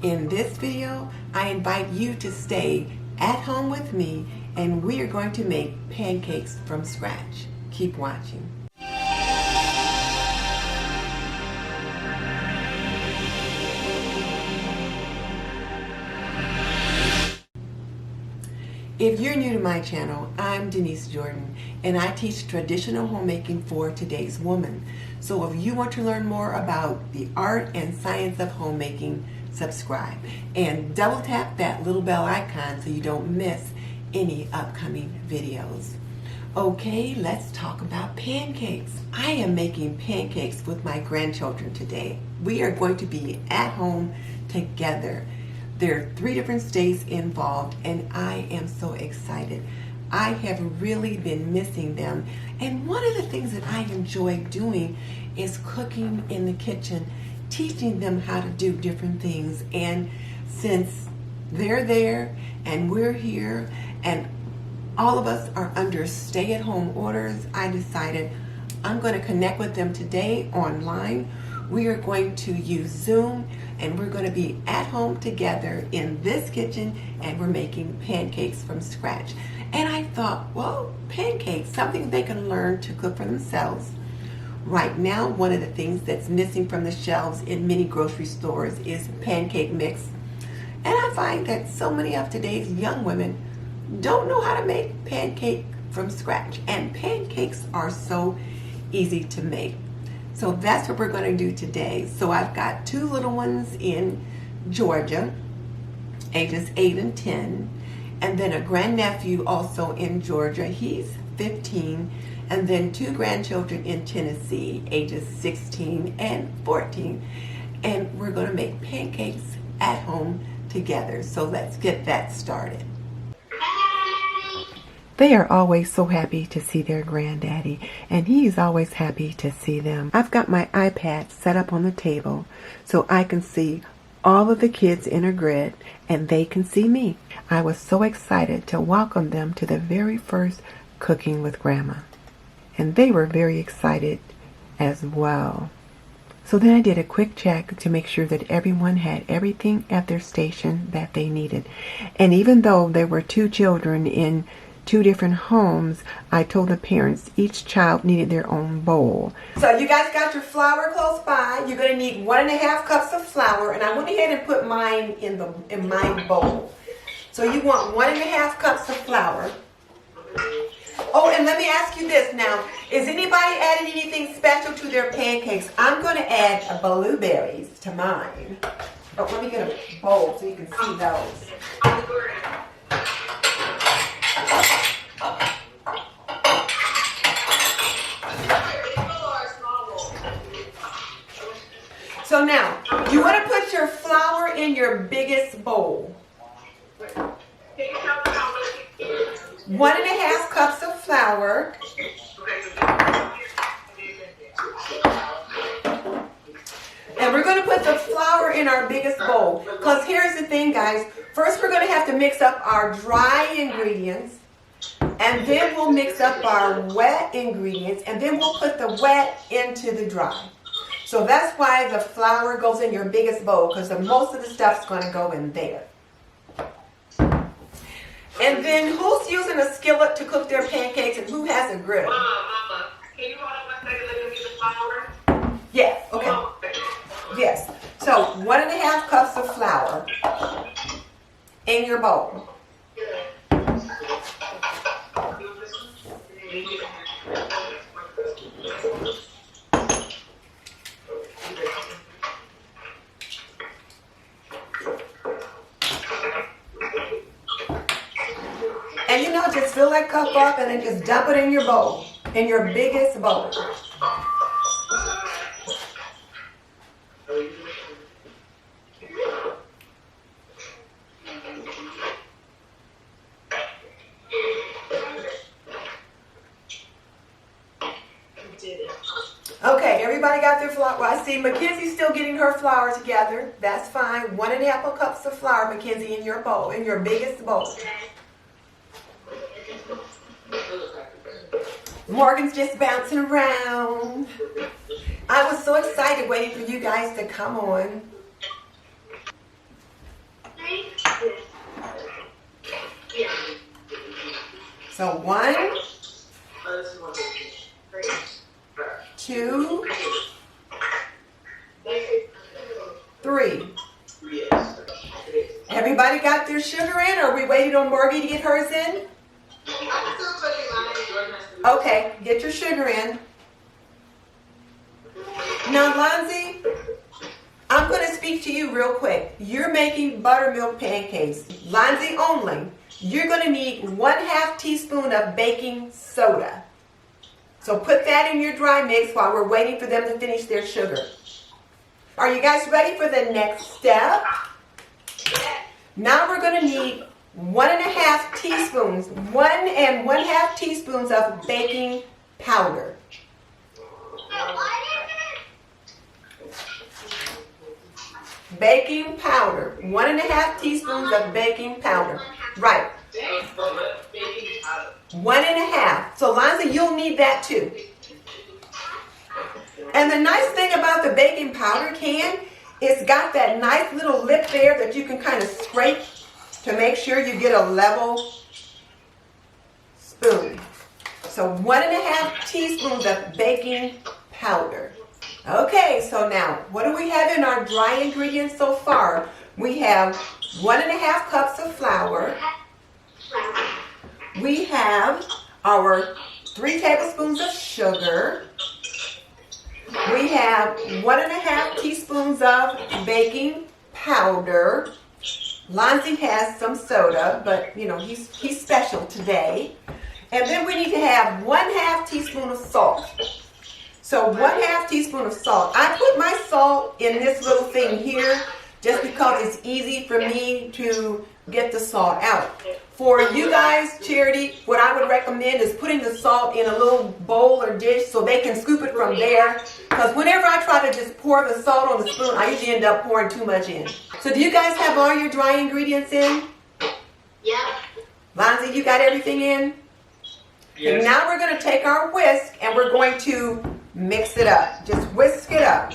In this video, I invite you to stay at home with me and we are going to make pancakes from scratch. Keep watching. If you're new to my channel, I'm Denise Jordan and I teach traditional homemaking for today's woman. So if you want to learn more about the art and science of homemaking, subscribe and double tap that little bell icon so you don't miss any upcoming videos. Okay, let's talk about pancakes. I am making pancakes with my grandchildren today. We are going to be at home together. There are 3 different states involved and I am so excited. I have really been missing them, and one of the things that I enjoy doing is cooking in the kitchen, teaching them how to do different things. And since they're there and we're here and all of us are under stay-at-home orders, I decided I'm going to connect with them today online. We are going to use Zoom and we're going to be at home together in this kitchen and we're making pancakes from scratch. And I thought, well, pancakes, something they can learn to cook for themselves. Right now, one of the things that's missing from the shelves in many grocery stores is pancake mix. And I find that so many of today's young women don't know how to make pancake from scratch. And pancakes are so easy to make. So that's what we're going to do today. So I've got 2 little ones in Georgia, ages 8 and 10, and then a grandnephew also in Georgia, he's 15, and then 2 grandchildren in Tennessee, ages 16 and 14. And we're going to make pancakes at home together. So let's get that started. They are always so happy to see their granddaddy, and he's always happy to see them. I've got my iPad set up on the table so I can see all of the kids in a grid and they can see me. I was so excited to welcome them to the very first Cooking with Grandma, and they were very excited as well. So then I did a quick check to make sure that everyone had everything at their station that they needed. And even though there were 2 children in 2 different homes, I told the parents each child needed their own bowl. So you guys got your flour close by. You're going to need 1.5 cups of flour, and I went ahead and put mine in my bowl. So you want 1.5 cups of flour. Oh, and let me ask you this now. Is anybody adding anything special to their pancakes? I'm going to add blueberries to mine. But let me get a bowl so you can see those. So now, you want to put your flour in your biggest bowl. 1.5 cups of flour. And we're going to put the flour in our biggest bowl. Because here's the thing, guys. First, we're going to have to mix up our dry ingredients. And then we'll mix up our wet ingredients. And then we'll put the wet into the dry. So that's why the flour goes in your biggest bowl, because most of the stuff's going to go in there. And then who's using a skillet to cook their pancakes and who has a griddle? Mama, can you hold on 1 second? Let me get the flour. Yeah, okay. Yes. So 1.5 cups of flour in your bowl. And you know, just fill that cup up and then just dump it in your bowl, in your biggest bowl. Okay, everybody got their flour. Well, I see Mackenzie's still getting her flour together. That's fine. 1.5 cups of flour, Mackenzie, in your bowl, in your biggest bowl. Morgan's just bouncing around. I was so excited waiting for you guys to come on. So 1, 2, 3. Everybody got their sugar in, or are we waiting on Morgie to get hers in? Okay, get your sugar in. Now, Lonzie, I'm going to speak to you real quick. You're making buttermilk pancakes. Lonzie only. You're going to need 1/2 teaspoon of baking soda. So put that in your dry mix while we're waiting for them to finish their sugar. Are you guys ready for the next step? Now we're going to need 1.5 teaspoons, 1 1/2 teaspoons of baking powder. Baking powder, 1.5 teaspoons of baking powder. Right. 1.5. So Lonzie, you'll need that too. And the nice thing about the baking powder can, it's got that nice little lip there that you can kind of scrape to make sure you get a level spoon. So 1.5 teaspoons of baking powder. Okay, so now what do we have in our dry ingredients so far? We have 1.5 cups of flour. We have our 3 tablespoons of sugar. We have 1.5 teaspoons of baking powder. Lonzie has some soda, but you know, he's special today. And then we need to have 1/2 teaspoon of salt. So 1/2 teaspoon of salt. I put my salt in this little thing here just because it's easy for me to get the salt out. For you guys, Charity, what I would recommend is putting the salt in a little bowl or dish so they can scoop it from there. Because whenever I try to just pour the salt on the spoon, I usually end up pouring too much in. So do you guys have all your dry ingredients in? Yeah. Lonzie, you got everything in? Yes. And now we're going to take our whisk and we're going to mix it up. Just whisk it up.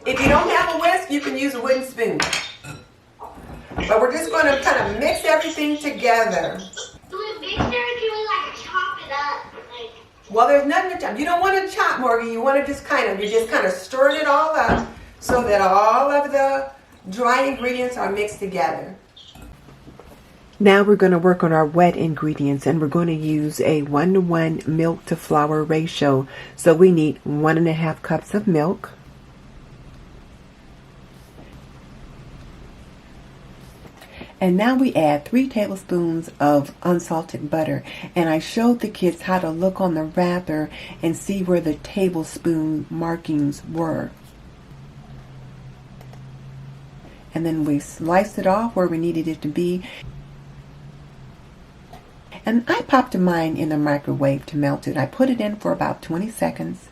If you don't have a whisk, you can use a wooden spoon. But we're just going to kind of mix everything together. Do we mix it or can we like chop it up? Well, there's nothing to chop. You don't want to chop, Morgan. You want to just you're just kind of stirring it all up so that all of the dry ingredients are mixed together. Now we're going to work on our wet ingredients, and we're going to use a 1-to-1 milk to flour ratio. So we need 1.5 cups of milk. And now we add 3 tablespoons of unsalted butter. And I showed the kids how to look on the wrapper and see where the tablespoon markings were. And then we sliced it off where we needed it to be. And I popped mine in the microwave to melt it. I put it in for about 20 seconds.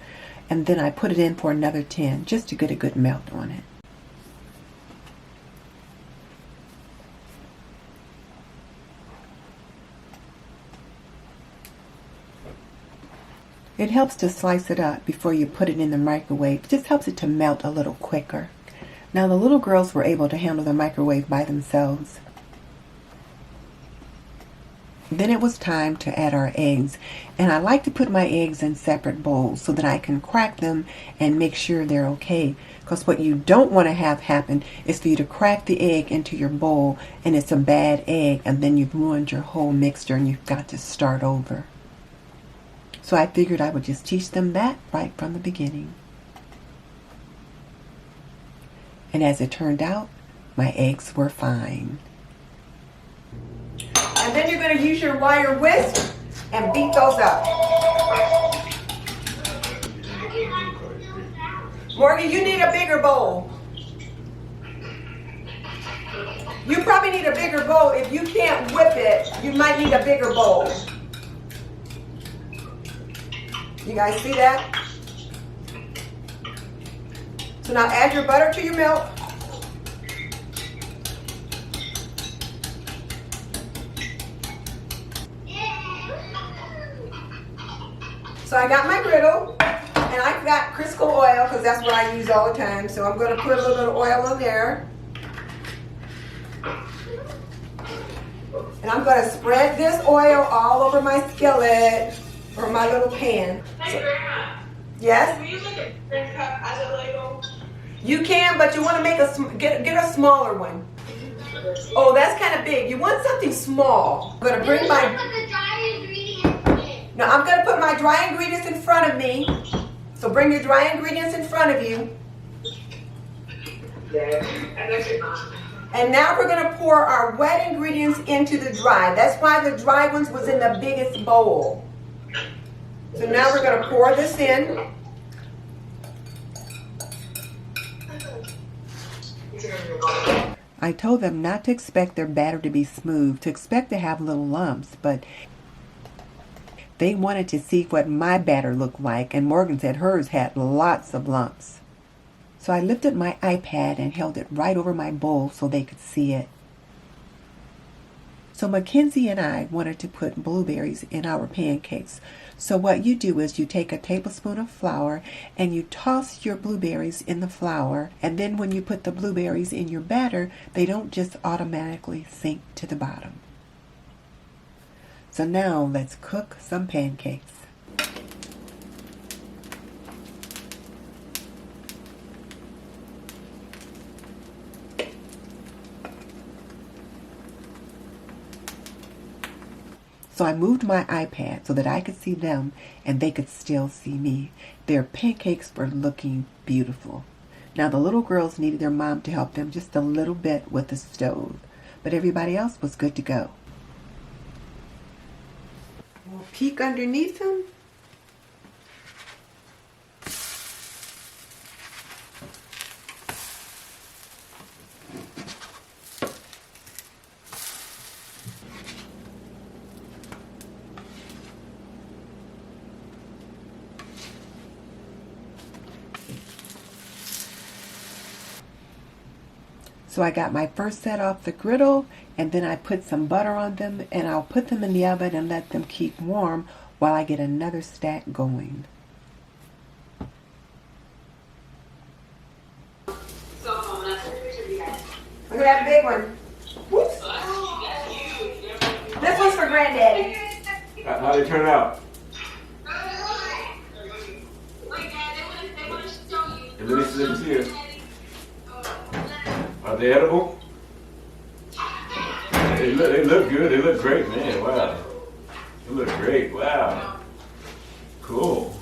And then I put it in for another 10 just to get a good melt on it. It helps to slice it up before you put it in the microwave. It just helps it to melt a little quicker. Now the little girls were able to handle the microwave by themselves. Then it was time to add our eggs. And I like to put my eggs in separate bowls so that I can crack them and make sure they're okay. Because what you don't want to have happen is for you to crack the egg into your bowl and it's a bad egg and then you've ruined your whole mixture and you've got to start over. So I figured I would just teach them that right from the beginning. And as it turned out, my eggs were fine. And then you're going to use your wire whisk and beat those up. Morgan, you need a bigger bowl. You probably need a bigger bowl. If you can't whip it, you might need a bigger bowl. You guys see that? So now add your butter to your milk. So I got my griddle, and I've got Crisco oil because that's what I use all the time. So I'm going to put a little bit of oil in there. And I'm going to spread this oil all over my skillet or my little pan. Hey, Grandma. Yes? Can we use like a drink cup as a Lego? You can, but you want to make get a smaller one. Oh, that's kind of big. You want something small. I'm going to bring my... Now I'm going to put my dry ingredients in front of me. So bring your dry ingredients in front of you. Yeah, and that's your mom. And now we're going to pour our wet ingredients into the dry. That's why the dry ones was in the biggest bowl. So now we're going to pour this in. I told them not to expect their batter to be smooth, to expect to have little lumps, but they wanted to see what my batter looked like, and Morgan said hers had lots of lumps. So I lifted my iPad and held it right over my bowl so they could see it. So Mackenzie and I wanted to put blueberries in our pancakes. So what you do is you take a tablespoon of flour and you toss your blueberries in the flour, and then when you put the blueberries in your batter, they don't just automatically sink to the bottom. So now let's cook some pancakes. So I moved my iPad so that I could see them and they could still see me. Their pancakes were looking beautiful. Now the little girls needed their mom to help them just a little bit with the stove, but everybody else was good to go. We'll peek underneath them. So I got my first set off the griddle, and then I put some butter on them, and I'll put them in the oven and let them keep warm while I get another stack going. So, Mom, that's a picture of you guys. Look at that big one. Whoops. That's huge. This one's for Granddaddy. How'd it turn out? Wait, Dad, they want to show you. And let me see it. Are they edible? They look good. They look great, man. Wow. They look great. Wow. Cool.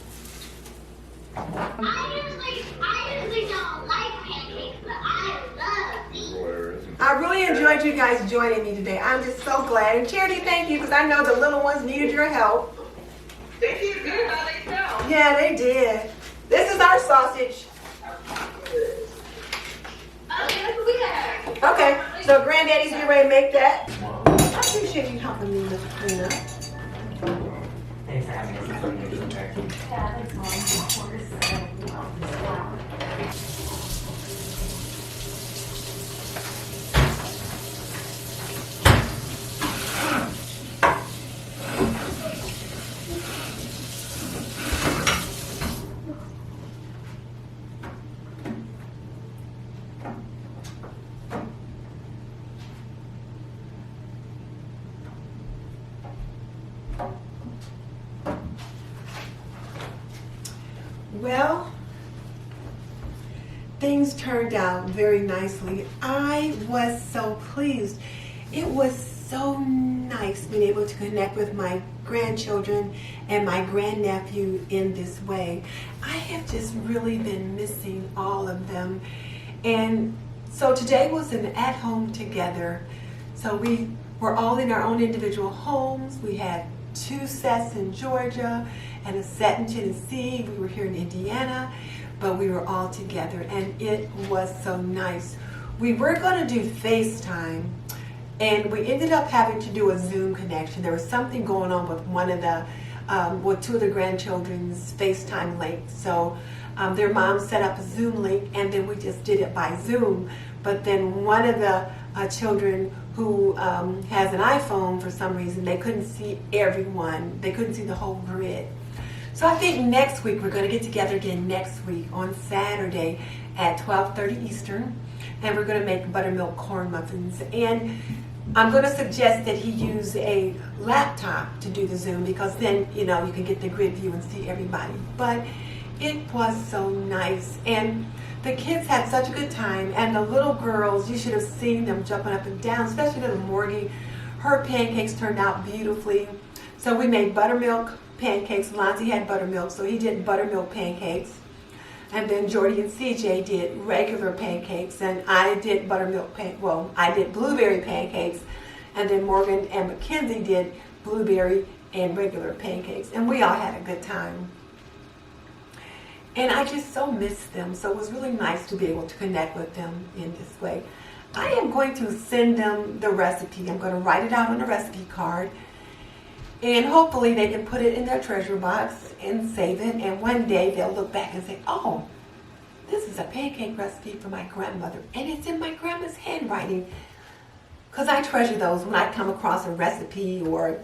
I usually don't like pancakes, but I love these. I really enjoyed you guys joining me today. I'm just so glad. And Charity, thank you, because I know the little ones needed your help. They did good how they sound. Yeah, they did. This is our sausage. Okay, look what we got. Okay, so Granddaddy's getting ready to make that. I appreciate you helping me with the cleanup. Thanks for having us. Yeah, thanks, Mom. Of course. Well, things turned out very nicely. I was so pleased. It was so nice being able to connect with my grandchildren and my grandnephew in this way. I have just really been missing all of them. And so today was an at-home together. So we were all in our own individual homes. We had 2 sets in Georgia and a set in Tennessee. We were here in Indiana, but we were all together and it was so nice. We were going to do FaceTime and we ended up having to do a Zoom connection. There was something going on with one of the, with 2 of the grandchildren's FaceTime links. So their mom set up a Zoom link and then we just did it by Zoom. But then one of the children who has an iPhone, for some reason, they couldn't see everyone. They couldn't see the whole grid. So I think next week, we're going to get together again next week on Saturday at 12:30 Eastern. And we're going to make buttermilk corn muffins. And I'm going to suggest that he use a laptop to do the Zoom, because then, you know, you can get the grid view and see everybody. But it was so nice, and the kids had such a good time, and the little girls, you should have seen them jumping up and down, especially little Morgie. Her pancakes turned out beautifully. So we made buttermilk pancakes. Lonzie had buttermilk, so he did buttermilk pancakes. And then Jordy and CJ did regular pancakes, and I did I did blueberry pancakes, and then Morgan and Mackenzie did blueberry and regular pancakes, and we all had a good time. And I just so missed them, so it was really nice to be able to connect with them in this way. I am going to send them the recipe. I'm going to write it out on a recipe card, and hopefully they can put it in their treasure box and save it, and one day they'll look back and say, oh, this is a pancake recipe for my grandmother, and it's in my grandma's handwriting. Because I treasure those when I come across a recipe or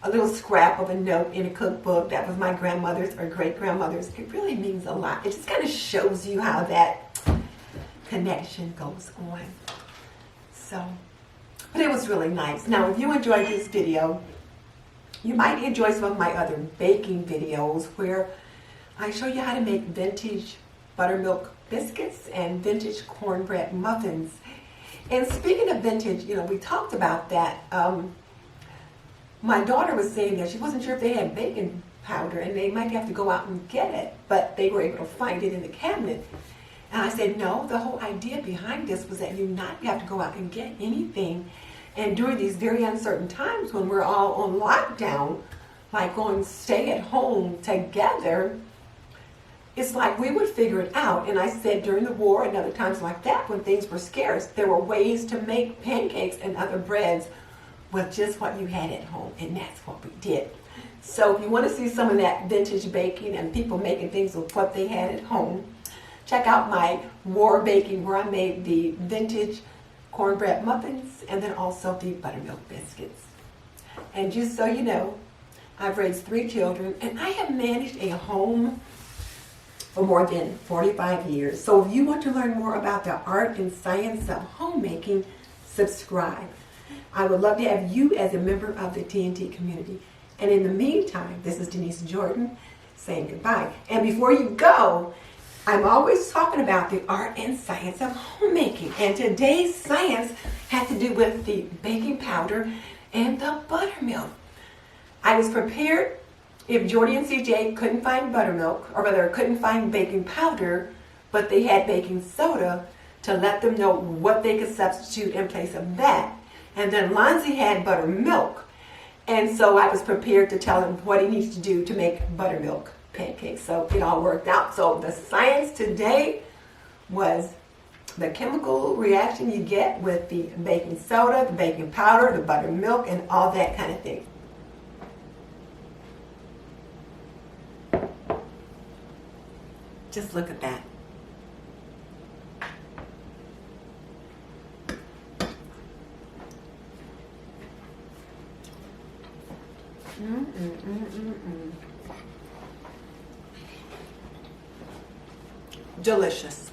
a little scrap of a note in a cookbook that was my grandmother's or great-grandmother's. It really means a lot. It just kind of shows you how that connection goes on. So, but it was really nice. Now, if you enjoyed this video, you might enjoy some of my other baking videos where I show you how to make vintage buttermilk biscuits and vintage cornbread muffins. And speaking of vintage, you know, we talked about that. My daughter was saying that she wasn't sure if they had baking powder and they might have to go out and get it, but they were able to find it in the cabinet. And I said, no, the whole idea behind this was that you not have to go out and get anything. And during these very uncertain times when we're all on lockdown, like going stay at home together, it's like we would figure it out. And I said during the war and other times like that, when things were scarce, there were ways to make pancakes and other breads with just what you had at home. And that's what we did. So if you want to see some of that vintage baking and people making things with what they had at home, check out my war baking where I made the vintage cornbread muffins and then also the buttermilk biscuits. And just so you know, I've raised 3 children and I have managed a home for more than 45 years. So if you want to learn more about the art and science of homemaking, subscribe. I would love to have you as a member of the TNT community. And in the meantime, this is Denise Jordan saying goodbye. And before you go, I'm always talking about the art and science of homemaking. And today's science has to do with the baking powder and the buttermilk. I was prepared if Jordy and CJ couldn't find buttermilk, or rather couldn't find baking powder, but they had baking soda, to let them know what they could substitute in place of that. And then Lonzie had buttermilk. And so I was prepared to tell him what he needs to do to make buttermilk pancakes. So it all worked out. So the science today was the chemical reaction you get with the baking soda, the baking powder, the buttermilk, and all that kind of thing. Just look at that. Delicious.